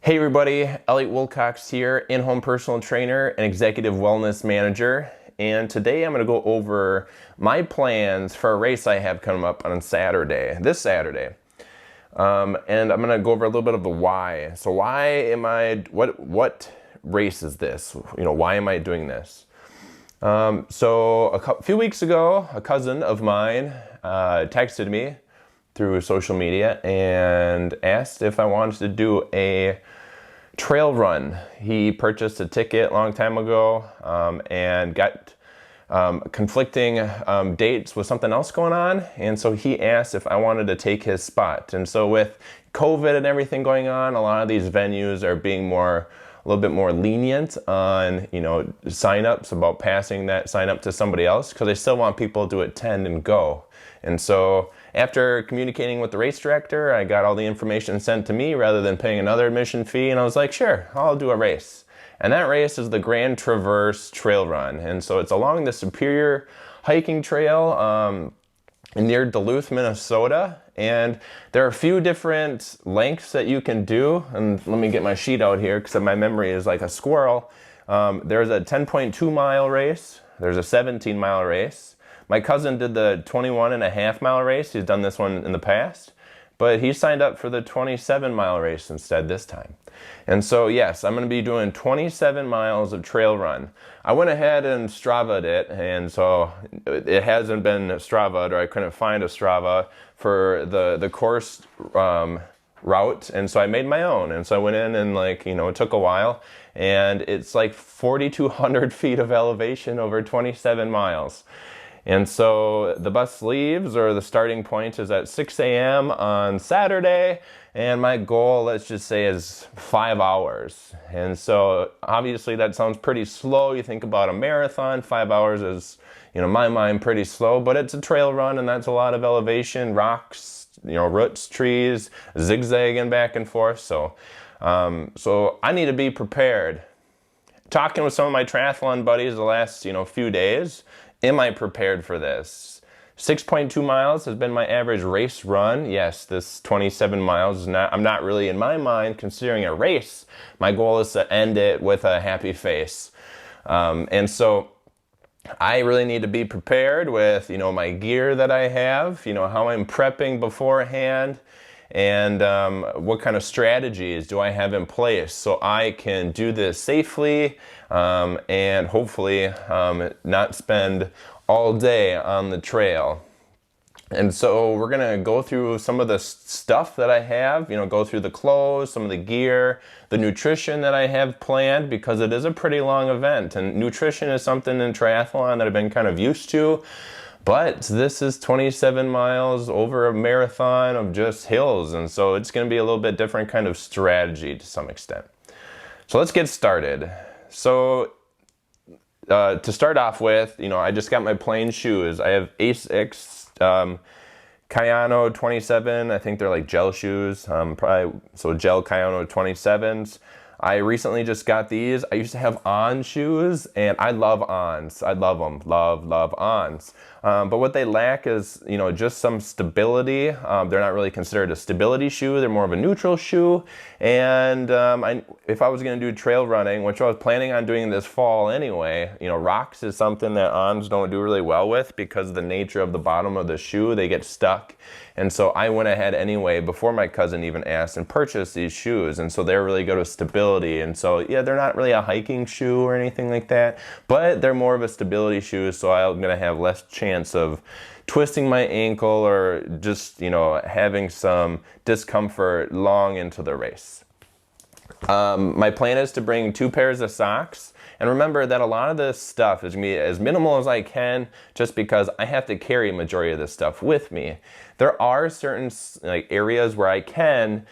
Hey everybody, Elliot Wilcox here, in-home personal trainer and executive wellness manager. And today I'm going to go over my plans for a race I have coming up on Saturday, this Saturday. And I'm going to go over a little bit of the why. So why am I, what race is this? Why am I doing this? So a few weeks ago, a cousin of mine texted me through social media and asked if I wanted to do a trail run. He purchased a ticket a long time ago and got conflicting dates with something else going on, and so he asked if I wanted to take his spot. And so with COVID and everything going on, a lot of these venues are being a little bit more lenient on sign-ups, about passing that sign up to somebody else, because they still want people to attend and go. And so after communicating with the race director, I got all the information sent to me rather than paying another admission fee, and I was like, sure, I'll do a race. And that race is the Grand Traverse Trail Run. And so it's along the Superior hiking trail near Duluth, Minnesota. And there are a few different lengths that you can do. And let me get my sheet out here because my memory is like a squirrel. There's a 10.2 mile race. There's a 17 mile race. My cousin did the 21.5 mile race. He's done this one in the past, but he signed up for the 27 mile race instead this time. And so yes, I'm going to be doing 27 miles of trail run. I went ahead and Strava'd it, and so it hasn't been Strava'd, or I couldn't find a Strava for the course route, and so I made my own. And so I went in and it took a while, and it's like 4,200 feet of elevation over 27 miles. And so the bus leaves, or the starting point is at 6 a.m. on Saturday, and my goal, let's just say, is 5 hours. And so obviously that sounds pretty slow. You think about a marathon, 5 hours is, in my mind, pretty slow, but it's a trail run, and that's a lot of elevation, rocks, roots, trees, zigzagging back and forth. So I need to be prepared. Talking with some of my triathlon buddies the last, few days, am I prepared for this? 6.2 miles has been my average race run. Yes, this 27 miles is not, I'm not really, in my mind, considering a race. My goal is to end it with a happy face. And so I really need to be prepared with, my gear that I have, how I'm prepping beforehand, and what kind of strategies do I have in place so I can do this safely and hopefully not spend all day on the trail. And so we're going to go through some of the stuff that I have, go through the clothes, some of the gear, the nutrition that I have planned, because it is a pretty long event, and nutrition is something in triathlon that I've been kind of used to. But this is 27 miles over a marathon of just hills, and so it's going to be a little bit different kind of strategy to some extent. So let's get started. So to start off with, I just got my plain shoes. I have Asics Kayano 27. I think they're like gel shoes, so gel Kayano 27s. I recently just got these. I used to have On shoes, and I love Ons. I love them. Love Ons. But what they lack is, just some stability. They're not really considered a stability shoe. They're more of a neutral shoe. And if I was going to do trail running, which I was planning on doing this fall anyway, rocks is something that Ons don't do really well with because of the nature of the bottom of the shoe. They get stuck. And so I went ahead anyway, before my cousin even asked, and purchased these shoes. And so they're really good with stability. And so, yeah, they're not really a hiking shoe or anything like that, but they're more of a stability shoe. So I'm going to have less chance of twisting my ankle or just, having some discomfort long into the race. My plan is to bring 2 pairs of socks. And remember that a lot of this stuff is going to be as minimal as I can, just because I have to carry a majority of this stuff with me. There are certain areas where I can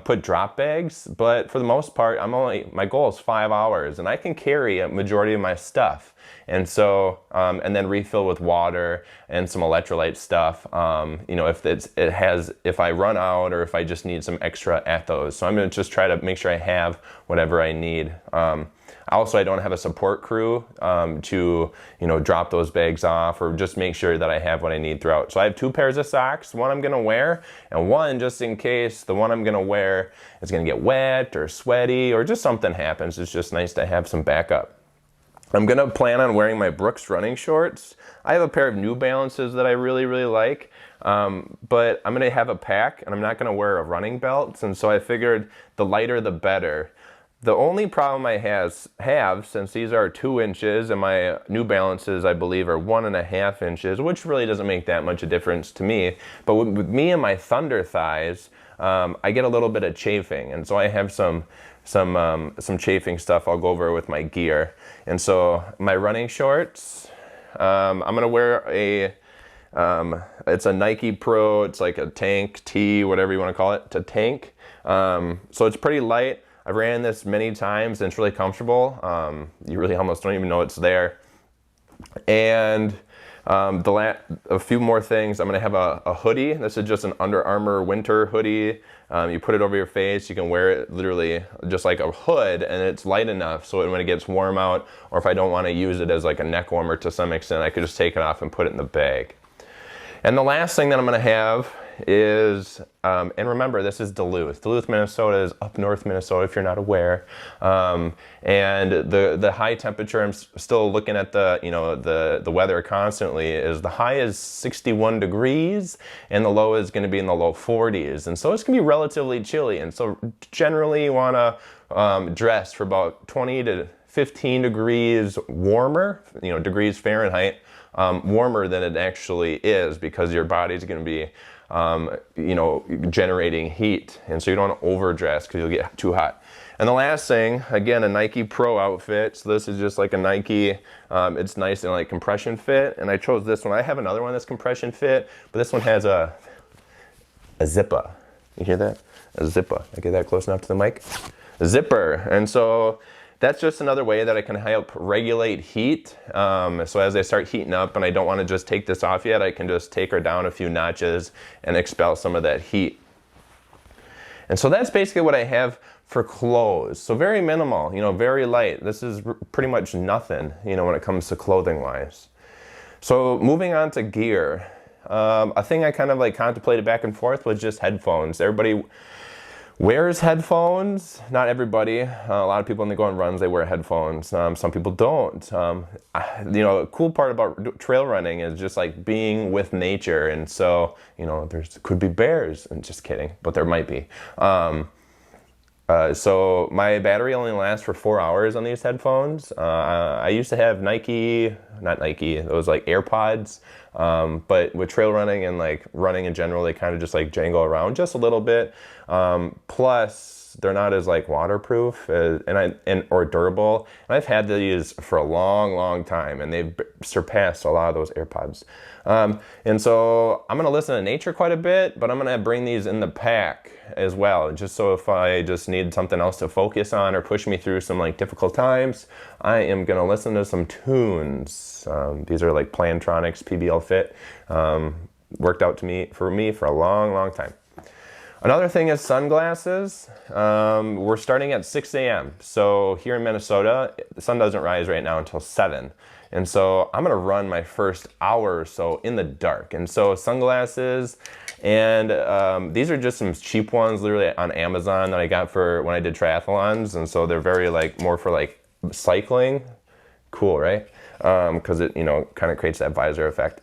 put drop bags, but for the most part, my goal is 5 hours, and I can carry a majority of my stuff. And so, and then refill with water and some electrolyte stuff, you know, if I run out or if I just need some extra at those. So I'm gonna just try to make sure I have whatever I need. Also, I don't have a support crew to, you know, drop those bags off or just make sure that I have what I need throughout. So I have 2 pairs of socks, one I'm gonna wear and one just in case the one I'm gonna wear is gonna get wet or sweaty or just something happens. It's just nice to have some backup. I'm gonna plan on wearing my Brooks running shorts. I have a pair of New Balances that I really, really like, but I'm gonna have a pack and I'm not gonna wear a running belt. And so I figured the lighter the better. The only problem I have, since these are 2 inches and my New Balances, I believe, are 1.5 inches, which really doesn't make that much a difference to me. But with me and my Thunder thighs, I get a little bit of chafing. And so I have some chafing stuff I'll go over with my gear. And so my running shorts, I'm gonna wear it's a Nike Pro, it's like a tank tee, whatever you wanna call it, to tank. So it's pretty light. I've ran this many times and it's really comfortable. You really almost don't even know it's there. And a few more things. I'm gonna have a hoodie. This is just an Under Armour winter hoodie. You put it over your face. You can wear it literally just like a hood, and it's light enough so when it gets warm out, or if I don't want to use it as like a neck warmer to some extent, I could just take it off and put it in the bag. And the last thing that I'm gonna have is, and remember, this is Duluth. Duluth, Minnesota is up north Minnesota, if you're not aware. And the high temperature, I'm still looking at the weather constantly, is the high is 61 degrees and the low is gonna be in the low 40s. And so it's gonna be relatively chilly. And so generally you wanna dress for about 20 to 15 degrees warmer, you know, degrees Fahrenheit, warmer than it actually is, because your body's gonna be you know, generating heat, and so you don't want to overdress because you'll get too hot. And the last thing, again, a Nike Pro outfit. So this is just like a Nike, it's nice and like compression fit, and I chose this one. I have another one that's compression fit, but this one has a zipper. You hear that? A zipper. I get that close enough to the mic? A zipper. And so that's just another way that I can help regulate heat. So as I start heating up and I don't want to just take this off yet, I can just take her down a few notches and expel some of that heat. And so that's basically what I have for clothes. So very minimal, you know, very light. This is pretty much nothing, you know, when it comes to clothing wise. So moving on to gear. A thing I kind of like contemplated back and forth was just headphones. Everybody wears headphones. Not everybody. A lot of people when they go on runs, they wear headphones. Some people don't. You know, the cool part about trail running is just like being with nature. And so, you know, could be bears. I'm just kidding, but there might be. So my battery only lasts for 4 hours on these headphones. I used to have not Nike, those like AirPods. But with trail running and like running in general, they kind of just like jangle around just a little bit. Plus they're not as like waterproof or durable. And I've had these for a long, long time, and they've surpassed a lot of those AirPods. And so I'm gonna listen to nature quite a bit, but I'm gonna bring these in the pack as well, just so if I just need something else to focus on or push me through some like difficult times, I am gonna listen to some tunes. These are like Plantronics PBL Fit. Worked out for me for a long, long time. Another thing is sunglasses. We're starting at 6 a.m. So here in Minnesota, the sun doesn't rise right now until 7. And so I'm gonna run my first hour or so in the dark. And so sunglasses, and these are just some cheap ones literally on Amazon that I got for when I did triathlons. And so they're very like more for like cycling. Cool, right? Because it, you know, kind of creates that visor effect.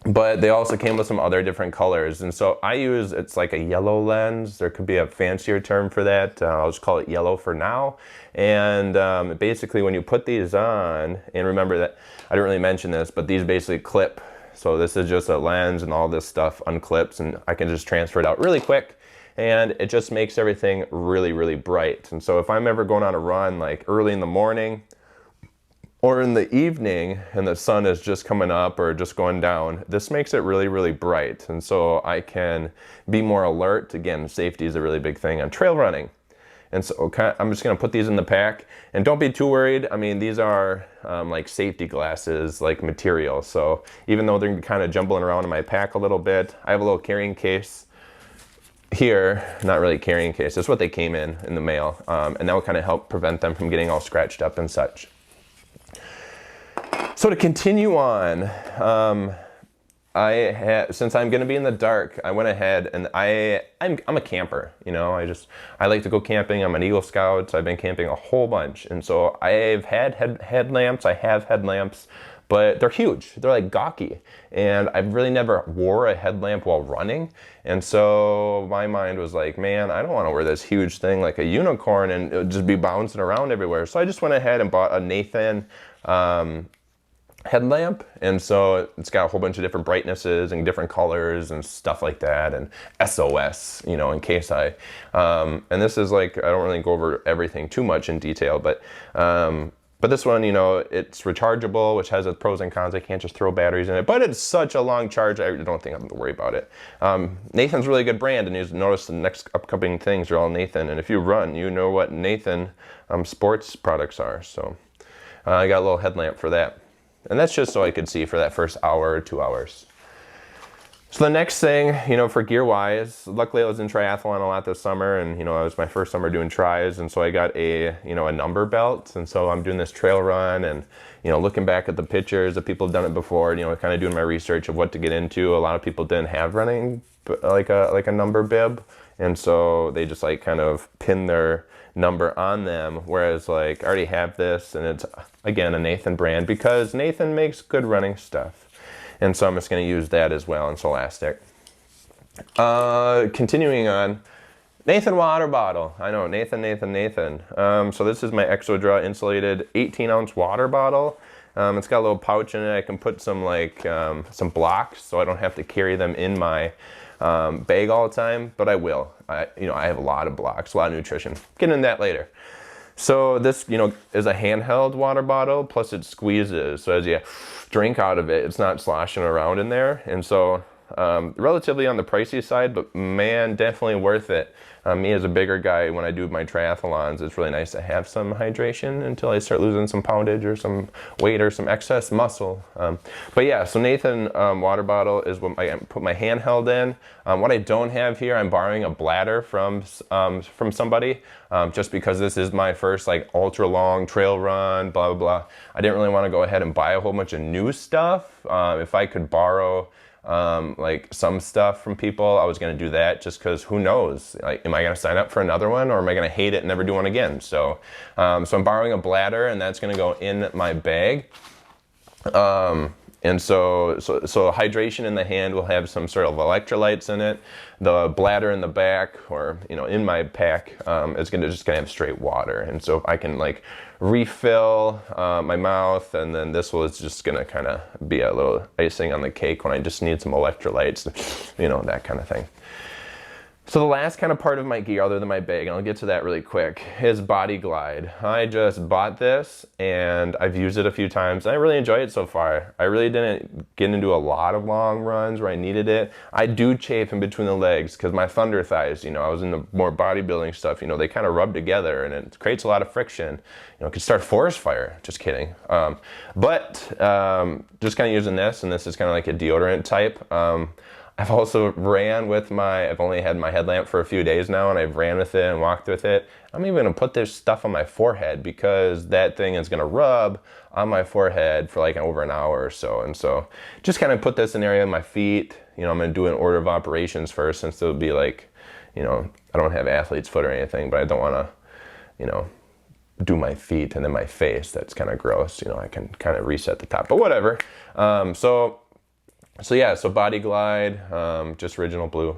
But they also came with some other different colors. And so it's like a yellow lens. There could be a fancier term for that. I'll just call it yellow for now. And basically when you put these on, and remember that I didn't really mention this, but these basically clip. So this is just a lens and all this stuff unclips, and I can just transfer it out really quick. And it just makes everything really, really bright. And so if I'm ever going on a run like early in the morning, or in the evening and the sun is just coming up or just going down, this makes it really, really bright. And so I can be more alert. Again, safety is a really big thing on trail running. And so I'm just gonna put these in the pack, and don't be too worried. I mean, these are like safety glasses, like material. So even though they're kind of jumbling around in my pack a little bit, I have a little carrying case here, not really carrying case, that's what they came in the mail, and that will kind of help prevent them from getting all scratched up and such. So to continue on, since I'm going to be in the dark, I went ahead and I'm a camper, you know. I like to go camping. I'm an Eagle Scout, so I've been camping a whole bunch, and so I've had headlamps. I have headlamps, but they're huge. They're like gawky, and I've really never wore a headlamp while running. And so my mind was like, man, I don't want to wear this huge thing like a unicorn and it would just be bouncing around everywhere. So I just went ahead and bought a Nathan headlamp, and so it's got a whole bunch of different brightnesses and different colors and stuff like that, and SOS, you know, in case and this is like, I don't really go over everything too much in detail, but this one, you know, it's rechargeable, which has its pros and cons. I can't just throw batteries in it, but it's such a long charge, I don't think I'm gonna worry about it. Nathan's a really good brand, and you notice the next upcoming things are all Nathan, and if you run, you know what Nathan sports products are. So I got a little headlamp for that. And that's just so I could see for that first hour or 2 hours. So the next thing, you know, for gear-wise, luckily I was in triathlon a lot this summer, and, you know, it was my first summer doing tries, and so I got a number belt, and so I'm doing this trail run, and, you know, looking back at the pictures of people who've done it before, and, you know, kind of doing my research of what to get into. A lot of people didn't have running like a number bib, and so they just like kind of pin their number on them, whereas like I already have this, and it's again a Nathan brand because Nathan makes good running stuff, and so I'm just going to use that as well. It's elastic. Continuing on, Nathan water bottle. I know, Nathan. So this is my Exodra insulated 18-ounce water bottle. It's got a little pouch in it. I can put some like some blocks, so I don't have to carry them in my bag all the time, but I will. I have a lot of blocks, a lot of nutrition. Get into that later. So this, you know, is a handheld water bottle, plus it squeezes. So as you drink out of it, it's not sloshing around in there. And so relatively on the pricey side, but man, definitely worth it. Me as a bigger guy, when I do my triathlons, it's really nice to have some hydration until I start losing some poundage or some weight or some excess muscle. But yeah, so Nathan water bottle is what I put my handheld in. What I don't have here, I'm borrowing a bladder from somebody, just because this is my first like ultra long trail run, blah, blah, blah. I didn't really want to go ahead and buy a whole bunch of new stuff. If I could borrow like some stuff from people, I was going to do that, just because who knows, like, am I going to sign up for another one, or am I going to hate it and never do one again? So so I'm borrowing a bladder, and that's going to go in my bag. And so hydration in the hand will have some sort of electrolytes in it. The bladder in the back, or, you know, in my pack, is just gonna have straight water. And so I can like refill my mouth, and then this is just gonna kind of be a little icing on the cake when I just need some electrolytes, you know, that kind of thing. So the last kind of part of my gear, other than my bag, and I'll get to that really quick, is Body Glide. I just bought this, and I've used it a few times, and I really enjoy it so far. I really didn't get into a lot of long runs where I needed it. I do chafe in between the legs, because my thunder thighs, you know, I was into more bodybuilding stuff, you know, they kind of rub together, and it creates a lot of friction. You know, it could start a forest fire. Just kidding. Just kind of using this, and this is kind of like a deodorant type. I've also ran with I've only had my headlamp for a few days now, and I've ran with it and walked with it. I'm even gonna put this stuff on my forehead, because that thing is gonna rub on my forehead for like over an hour or so. And so just kind of put this in the area of my feet. You know, I'm gonna do an order of operations first, since it would be like, you know, I don't have athlete's foot or anything, but I don't wanna, you know, do my feet and then my face. That's kind of gross. You know, I can kind of reset the top, but whatever. So yeah, so Body Glide, just original blue,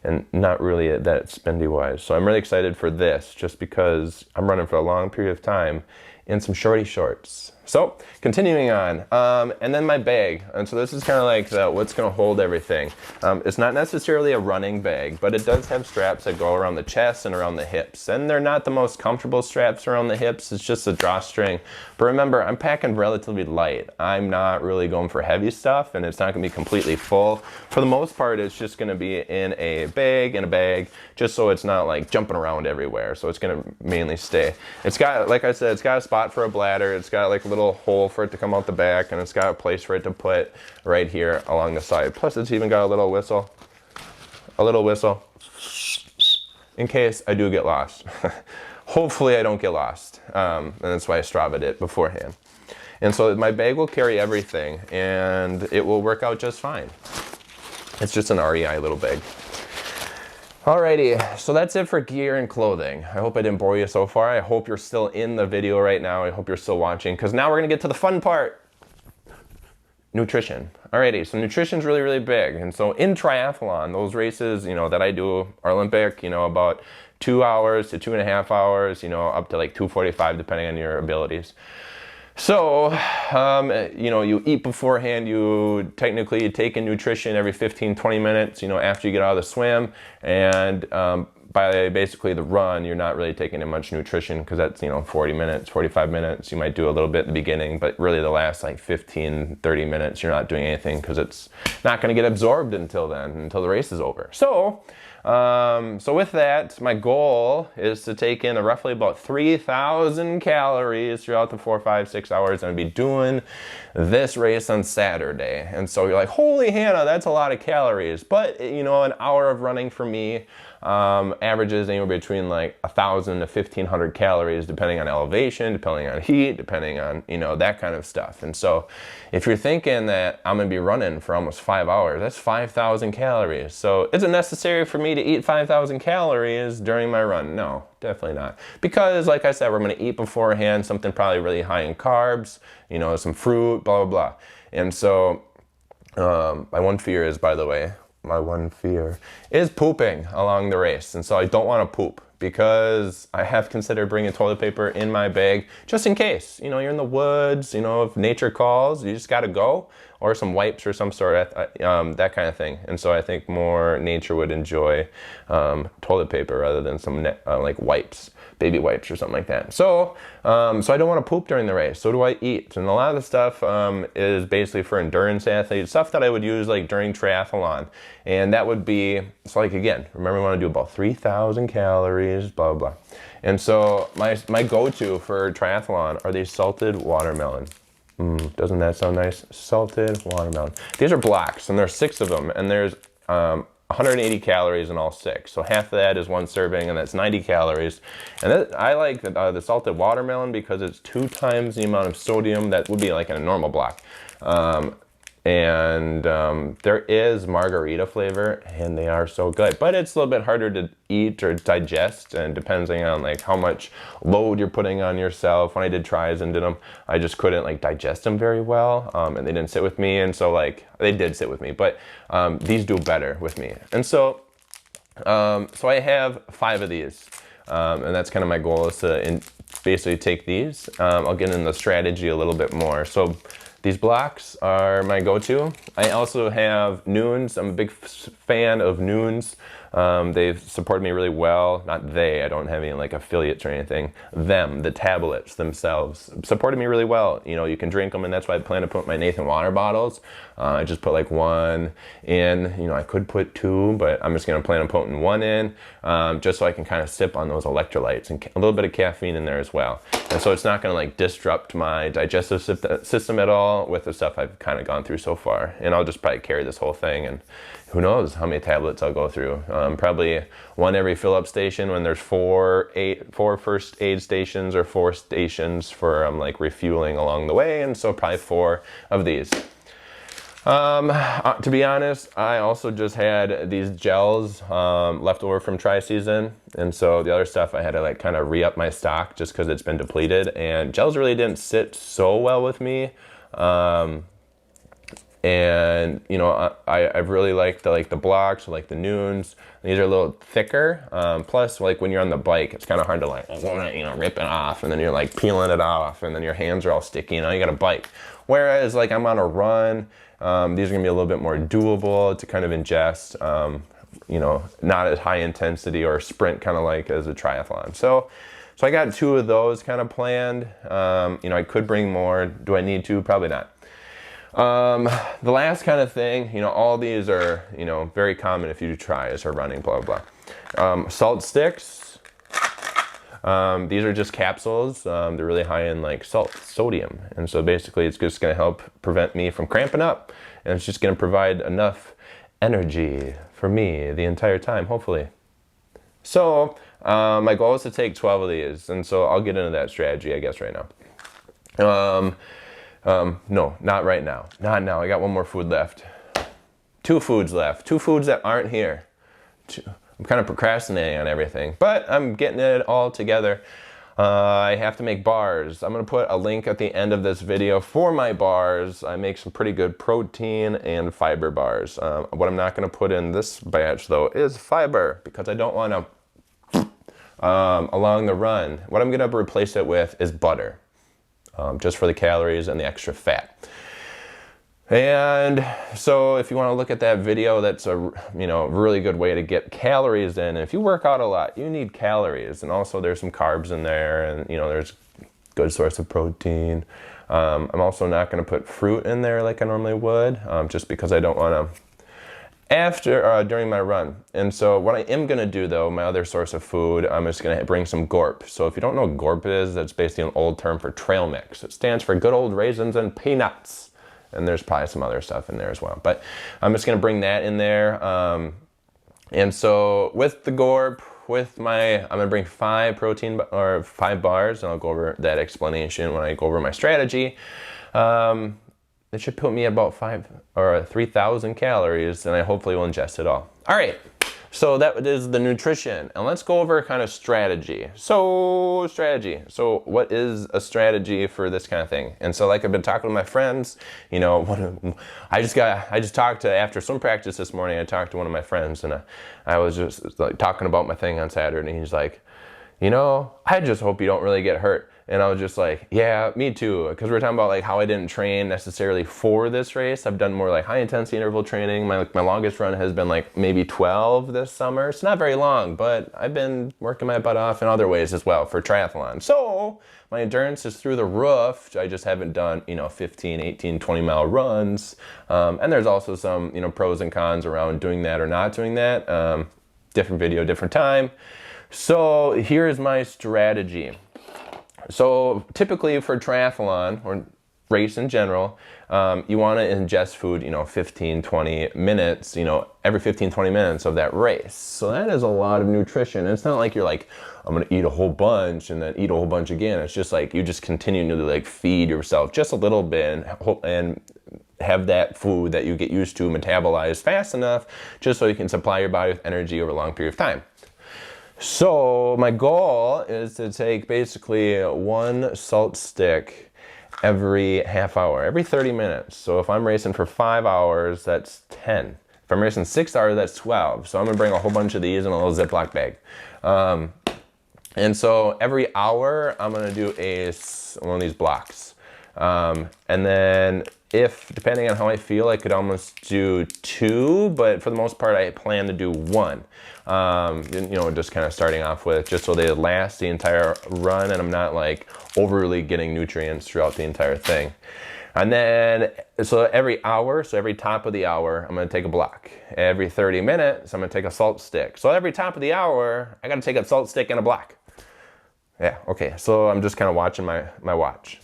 and not really that spendy wise. So I'm really excited for this, just because I'm running for a long period of time in some shorty shorts. So continuing on, and then my bag. And so this is kind of like what's going to hold everything. It's not necessarily a running bag, but it does have straps that go around the chest and around the hips. And they're not the most comfortable straps around the hips. It's just a drawstring. But remember, I'm packing relatively light. I'm not really going for heavy stuff, and it's not going to be completely full. For the most part, it's just going to be, be in a bag, just so it's not like jumping around everywhere. So it's gonna mainly stay. It's got, like I said, it's got a spot for a bladder. It's got like a little hole for it to come out the back, and it's got a place for it to put right here along the side. Plus it's even got a little whistle in case I do get lost. Hopefully I don't get lost, and that's why I Stravaed it beforehand. And so my bag will carry everything, and it will work out just fine. It's just an REI little bag. Alrighty, so that's it for gear and clothing. I hope I didn't bore you so far. I hope you're still in the video right now. I hope you're still watching, because now we're gonna get to the fun part. Nutrition. Alrighty, so nutrition's really, really big. And so in triathlon, those races, that I do are Olympic, about 2 hours to 2.5 hours, up to like 2:45 depending on your abilities. So, you eat beforehand, you technically take in nutrition every 15-20 minutes, after you get out of the swim, and by basically the run, you're not really taking in much nutrition, because that's, 40 minutes, 45 minutes. You might do a little bit at the beginning, but really the last like 15-30 minutes, you're not doing anything, because it's not going to get absorbed until then, until the race is over. So with that, my goal is to take in roughly about 3,000 calories throughout the 4, 5, 6 hours. I'm going to be doing this race on Saturday. And so you're like, holy Hannah, that's a lot of calories. But, an hour of running for me averages anywhere between like 1,000 to 1,500 calories, depending on elevation, depending on heat, depending on, that kind of stuff. And so if you're thinking that I'm going to be running for almost 5 hours, that's 5,000 calories. So is it necessary for me to eat 5,000 calories during my run? No, definitely not. Because like I said, we're going to eat beforehand, something probably really high in carbs, some fruit, blah, blah, blah. And so my one fear is, by the way, pooping along the race. And so I don't want to poop, because I have considered bringing toilet paper in my bag just in case. You're in the woods, if nature calls, you just got to go, or some wipes or some sort of, that kind of thing. And so I think more nature would enjoy toilet paper rather than some like wipes, baby wipes or something like that. So I don't want to poop during the race. So do I eat? And a lot of the stuff is basically for endurance athletes, stuff that I would use like during triathlon. And that would be, so like again, remember we want to do about 3,000 calories, blah, blah, blah. And so my go-to for triathlon are these salted watermelon. Doesn't that sound nice? Salted watermelon. These are blocks, and there's 6 of them, and there's 180 calories in all 6. So half of that is 1 serving, and that's 90 calories. And I like the salted watermelon because it's 2 times the amount of sodium that would be like in a normal block. There is margarita flavor, and they are so good. But it's a little bit harder to eat or digest, and depending on like how much load you're putting on yourself. When I did tries and did them, I just couldn't like digest them very well, and they didn't sit with me. And so like they did sit with me, but these do better with me. And so I have 5 of these, and that's kind of my goal, is to basically take these. I'll get into the strategy a little bit more. So these blocks are my go-to. I also have Nunes. I'm a big fan of Nunes. They've supported me really well. Not they, I don't have any like affiliates or anything. Them, the tablets themselves, supported me really well. You can drink them, and that's why I plan to put my Nathan water bottles. I just put like 1 in. I could put 2, but I'm just gonna plan on putting 1 in, just so I can kind of sip on those electrolytes, and a little bit of caffeine in there as well. And so it's not gonna like disrupt my digestive system at all with the stuff I've kind of gone through so far. And I'll just probably carry this whole thing, and who knows how many tablets I'll go through. Probably 1 every fill-up station, when there's 4 first aid stations, or 4 stations for like refueling along the way. And so probably 4 of these. To be honest, I also just had these gels left over from tri-season, and so the other stuff I had to like kind of re-up my stock just because it's been depleted, and gels really didn't sit so well with me. And I've really liked the blocks, like the Nunes. These are a little thicker. Plus, like when you're on the bike, it's kind of hard to like rip it off, and then you're like peeling it off, and then your hands are all sticky. You got a bike. Whereas like I'm on a run, these are gonna be a little bit more doable to kind of ingest. Not as high intensity or sprint kind of like as a triathlon. So I got 2 of those kind of planned. I could bring more. Do I need to? Probably not. The last kind of thing, you know, all these are, you know, very common if you try as are running, blah, blah, blah. Salt sticks. These are just capsules. They're really high in like sodium. And so basically it's just going to help prevent me from cramping up. And it's just going to provide enough energy for me the entire time, hopefully. So my goal is to take 12 of these. And so I'll get into that strategy, I guess, right now. No, not right now. Not now. I got one more food left. 2 foods left. 2 foods that aren't here. I'm kind of procrastinating on everything, but I'm getting it all together. I have to make bars. I'm going to put a link at the end of this video for my bars. I make some pretty good protein and fiber bars. What I'm not going to put in this batch, though, is fiber, because I don't want to, along the run, what I'm going to replace it with is butter. Just for the calories and the extra fat. And so if you want to look at that video, that's a really good way to get calories in. And if you work out a lot, you need calories. And also there's some carbs in there, and there's a good source of protein. I'm also not going to put fruit in there like I normally would, just because I don't want to during my run. And so what I am going to do, though, my other source of food, I'm just going to bring some Gorp. So if you don't know what Gorp is, that's basically an old term for trail mix. It stands for good old raisins and peanuts. And there's probably some other stuff in there as well. But I'm just going to bring that in there. And so with the Gorp, I'm going to bring 5 bars, and I'll go over that explanation when I go over my strategy. It should put me at about 3,000 calories, and I hopefully will ingest it all. All right, so that is the nutrition, and let's go over kind of strategy. So what is a strategy for this kind of thing? And so, like I've been talking to my friends, I just talked to, after swim practice this morning, I talked to one of my friends, and I was just like talking about my thing on Saturday, and he's like, I just hope you don't really get hurt. And I was just like, yeah, me too. Because we're talking about like how I didn't train necessarily for this race. I've done more like high intensity interval training. My longest run has been like maybe 12 this summer. It's not very long, but I've been working my butt off in other ways as well for triathlon. So my endurance is through the roof. I just haven't done, 15, 18, 20 mile runs. And there's also some, pros and cons around doing that or not doing that. Different video, different time. So here's my strategy. So typically for triathlon or race in general, you want to ingest food, 15, 20 minutes, every 15, 20 minutes of that race. So that is a lot of nutrition. And it's not like you're like, I'm going to eat a whole bunch and then eat a whole bunch again. It's just like you just continue to like feed yourself just a little bit and have that food that you get used to metabolize fast enough just so you can supply your body with energy over a long period of time. So my goal is to take basically 1 salt stick every half hour, every 30 minutes. So if I'm racing for 5 hours, that's 10. If I'm racing 6 hours, that's 12. So I'm gonna bring a whole bunch of these in a little Ziploc bag. And so every hour, I'm gonna do one of these blocks. And then depending on how I feel, I could almost do 2, but for the most part, I plan to do 1. Just kind of starting off with, just so they last the entire run and I'm not like overly getting nutrients throughout the entire thing. And then, so every hour, so every top of the hour, I'm going to take a block. Every 30 minutes, I'm going to take a salt stick. So every top of the hour, I got to take a salt stick and a block. Yeah, okay, so I'm just kind of watching my watch.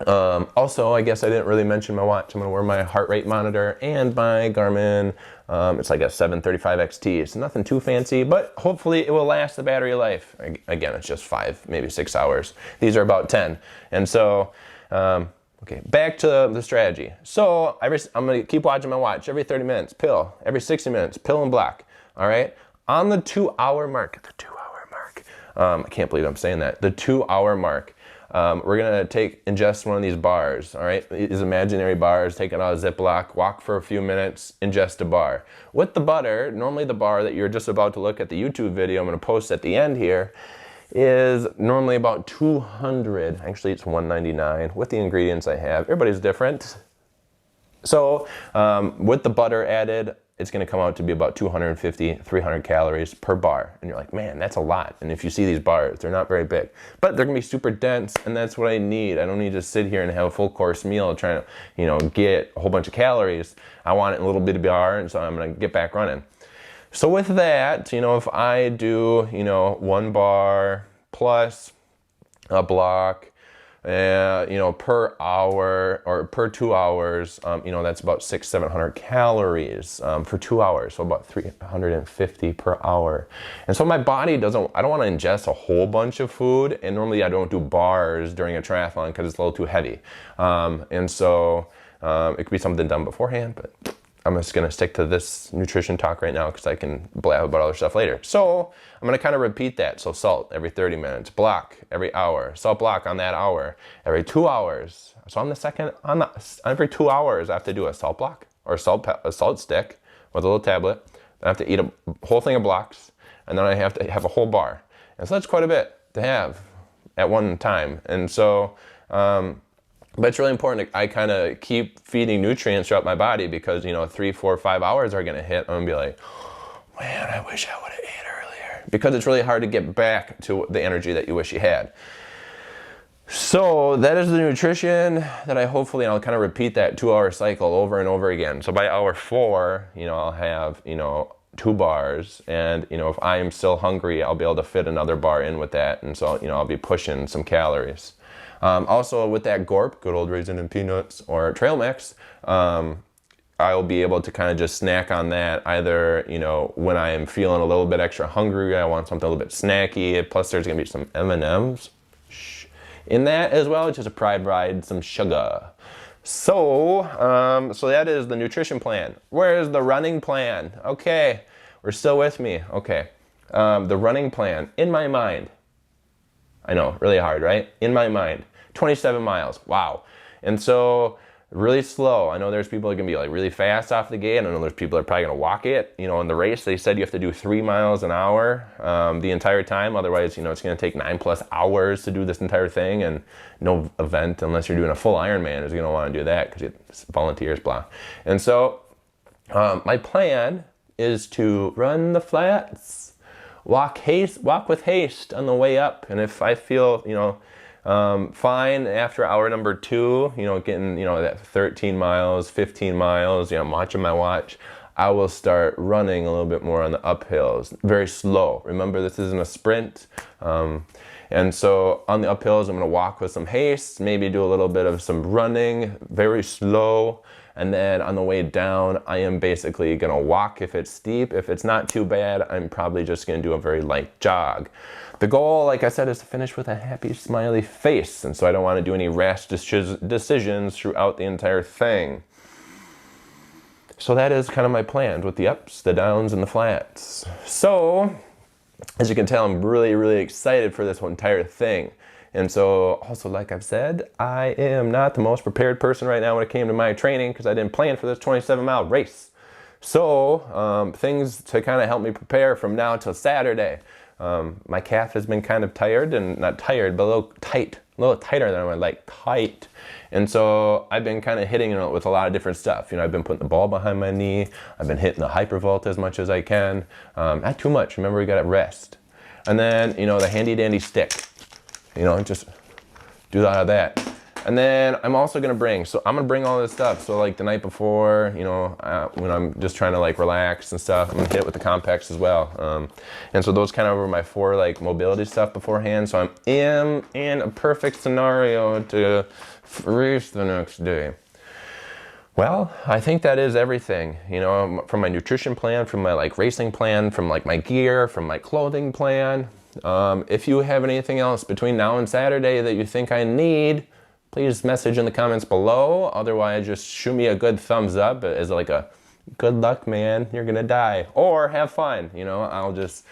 Also, I guess I didn't really mention my watch. I'm going to wear my heart rate monitor and my Garmin. It's like a 735 XT. It's nothing too fancy, but hopefully it will last the battery life. Again, it's just 5, maybe 6 hours. These are about 10. And so, okay, back to the strategy. So I'm going to keep watching my watch. Every 30 minutes, pill. Every 60 minutes, pill and block. All right? On the 2-hour mark, I can't believe I'm saying that. The 2-hour mark. We're going to ingest one of these bars, all right? These imaginary bars, take it out of Ziploc, walk for a few minutes, ingest a bar. With the butter, normally the bar that you're just about to look at the YouTube video I'm going to post at the end here is normally about 200. Actually, it's 199 with the ingredients I have. Everybody's different. So with the butter added, it's going to come out to be about 250, 300 calories per bar. And you're like, man, that's a lot. And if you see these bars, they're not very big, but they're going to be super dense, and that's what I need. I don't need to sit here and have a full course meal trying to, get a whole bunch of calories. I want it in a little bit of bar, and so I'm going to get back running. So with that, if I do, 1 bar plus a block, per hour or per 2 hours, that's about 600-700 calories for 2 hours, so about 350 per hour. And so my body I don't want to ingest a whole bunch of food, and normally I don't do bars during a triathlon because it's a little too heavy. And so it could be something done beforehand, but I'm just going to stick to this nutrition talk right now because I can blab about other stuff later. So I'm going to kind of repeat that. So salt every 30 minutes, block every hour, salt block on that hour, every 2 hours. So every 2 hours I have to do a salt block or a salt stick with a little tablet. I have to eat a whole thing of blocks, and then I have to have a whole bar. And so that's quite a bit to have at one time. And so, but it's really important I kind of keep feeding nutrients throughout my body because, 3, 4, 5 hours are going to hit. I'm going to be like, man, I wish I would have ate earlier. Because it's really hard to get back to the energy that you wish you had. So that is the nutrition that I'll kind of repeat that 2-hour cycle over and over again. So by hour 4, I'll have, 2 bars. And, if I'm still hungry, I'll be able to fit another bar in with that. And so, I'll be pushing some calories. Also with that Gorp, good old Raisin and Peanuts or Trail Mix, I'll be able to kind of just snack on that either, when I am feeling a little bit extra hungry, I want something a little bit snacky, plus there's going to be some M&Ms in that as well, just a pride ride, some sugar. So that is the nutrition plan. Where is the running plan? Okay, we're still with me. Okay, the running plan in my mind. I know, really hard, right? In my mind, 27 miles, wow. And so really slow. I know there's people that can be like really fast off the gate. I know there's people that are probably gonna walk it. In the race, they said you have to do 3 miles an hour the entire time. Otherwise, it's gonna take 9+ hours to do this entire thing, and no event, unless you're doing a full Ironman, is gonna wanna do that because it's volunteers, blah. And so my plan is to run the flats, walk with haste on the way up. And if I feel, fine after hour number 2, getting, that 13 miles, 15 miles, I'm watching my watch, I will start running a little bit more on the uphills, very slow. Remember, this isn't a sprint. And so on the uphills, I'm going to walk with some haste, maybe do a little bit of some running, very slow. And then on the way down, I am basically going to walk if it's steep. If it's not too bad, I'm probably just going to do a very light jog. The goal, like I said, is to finish with a happy, smiley face. And so I don't want to do any rash decisions throughout the entire thing. So that is kind of my plan with the ups, the downs, and the flats. So, as you can tell, I'm really, really excited for this whole entire thing. And so, also, like I've said, I am not the most prepared person right now when it came to my training because I didn't plan for this 27-mile race. So, things to kind of help me prepare from now till Saturday. My calf has been kind of tired, and not tired, but a little tighter than I would like, tight. And so I've been kind of hitting it with a lot of different stuff. I've been putting the ball behind my knee. I've been hitting the hypervolt as much as I can. Not too much. Remember, we got to rest. And then, the handy dandy stick. Just do a lot of that. And then I'm also going to bring all this stuff. So like the night before, when I'm just trying to like relax and stuff, I'm going to hit it with the compacts as well. And so those kind of were my 4 like mobility stuff beforehand. So I'm in a perfect scenario to race the next day. Well, I think that is everything, from my nutrition plan, from my like racing plan, from like my gear, from my clothing plan. If you have anything else between now and Saturday that you think I need, please message in the comments below. Otherwise, just shoot me a good thumbs up as like a good luck, man, you're gonna die. Or have fun, if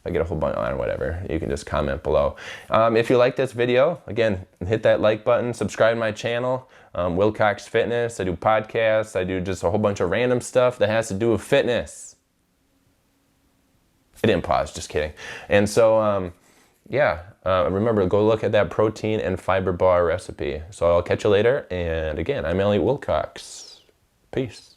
I get a whole bunch on whatever, you can just comment below. If you like this video, again, hit that like button, subscribe to my channel, Wilcox Fitness. I do podcasts, I do just a whole bunch of random stuff that has to do with fitness. I didn't pause, just kidding. And so, remember, go look at that protein and fiber bar recipe. So I'll catch you later. And again, I'm Elliot Wilcox. Peace.